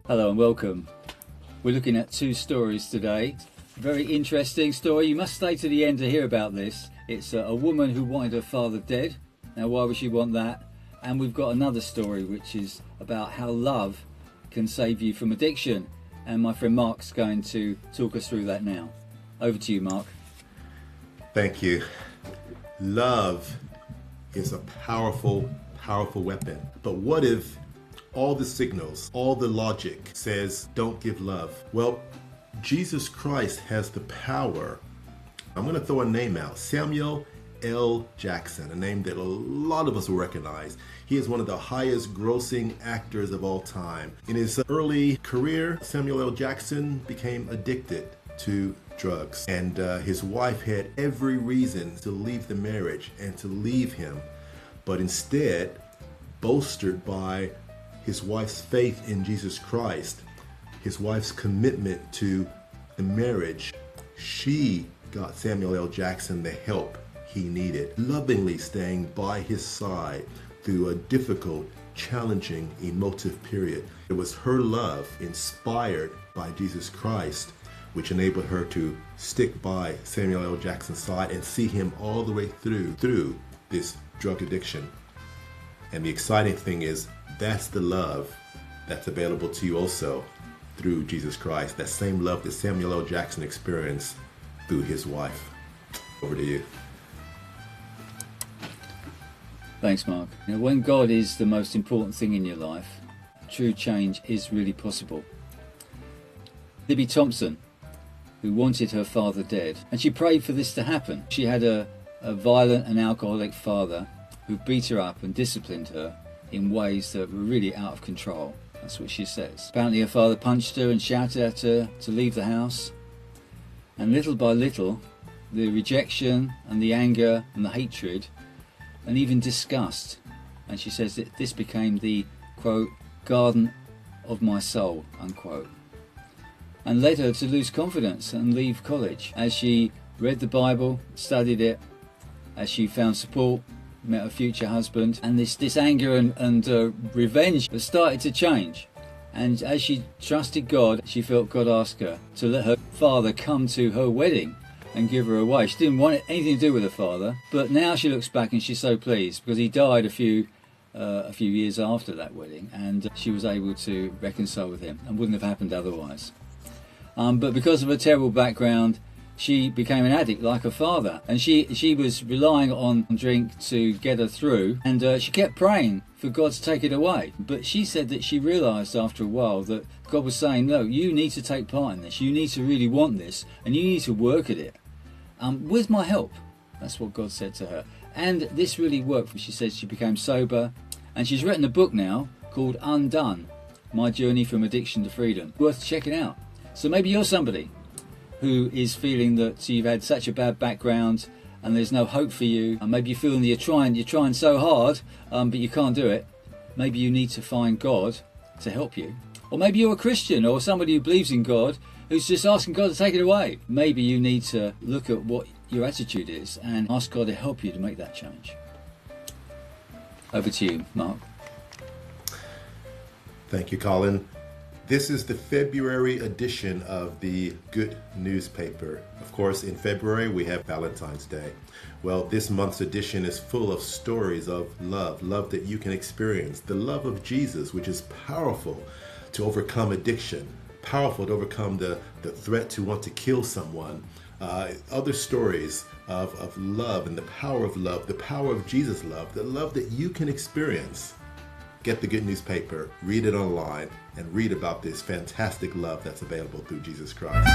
Hello and welcome. We're looking at two stories today. Very interesting story. You must stay to the end to hear about this. It's a woman who wanted her father dead. Now, why would she want that? And we've got another story which is about how love can save you from addiction. And my friend Mark's going to talk us through that now. Over to you, Mark. Thank you. Love is a powerful, powerful weapon. But what if all the signals, all the logic says don't give love? Well, Jesus Christ has the power. I'm going to throw a name out. Samuel L. Jackson, a name that a lot of us will recognize. He is one of the highest grossing actors of all time. In his early career, Samuel L. Jackson became addicted to drugs, and his wife had every reason to leave the marriage and to leave him, but instead, bolstered by his wife's faith in Jesus Christ, his wife's commitment to the marriage, she got Samuel L. Jackson the help he needed, lovingly staying by his side through a difficult, challenging, emotive period. It was her love, inspired by Jesus Christ, which enabled her to stick by Samuel L. Jackson's side and see him all the way through this drug addiction. And the exciting thing is, that's the love that's available to you also through Jesus Christ. That same love that Samuel L. Jackson experienced through his wife. Over to you. Thanks, Mark. Now, when God is the most important thing in your life, true change is really possible. Libby Thompson, who wanted her father dead, and she prayed for this to happen. She had a violent and alcoholic father who beat her up and disciplined her in ways that were really out of control. That's what she says. Apparently her father punched her and shouted at her to leave the house. And little by little, the rejection and the anger and the hatred and even disgust, and she says that this became the, quote, garden of my soul, unquote, and led her to lose confidence and leave college. As she read the Bible, studied it, as she found support, met her future husband, and this anger and revenge started to change. And as she trusted God, she felt God ask her to let her father come to her wedding and give her away. She didn't want anything to do with her father, but now she looks back and she's so pleased because he died a few years after that wedding, and she was able to reconcile with him, and wouldn't have happened otherwise. But because of her terrible background, she became an addict like her father, and she was relying on drink to get her through, and she kept praying for God to take it away. But she said that she realised after a while that God was saying, no, you need to take part in this, you need to really want this, and you need to work at it. With my help. That's what God said to her. And this really worked. She said she became sober, and she's written a book now called Undone, My Journey from Addiction to Freedom. Worth checking out. So maybe you're somebody who is feeling that you've had such a bad background and there's no hope for you, and maybe you're feeling that you're trying so hard, but you can't do it. Maybe you need to find God to help you. Or maybe you're a Christian or somebody who believes in God who's just asking God to take it away. Maybe you need to look at what your attitude is and ask God to help you to make that change. Over to you, Mark. Thank you, Colin. This is the February edition of the Good newspaper. Of course, in February we have Valentine's Day. Well, this month's edition is full of stories of love that you can experience, the love of Jesus, which is powerful to overcome addiction, powerful to overcome the threat to want to kill someone. Other stories of love and the power of Jesus' love, the love that you can experience. Get the Good newspaper, read it online, and read about this fantastic love that's available through Jesus Christ.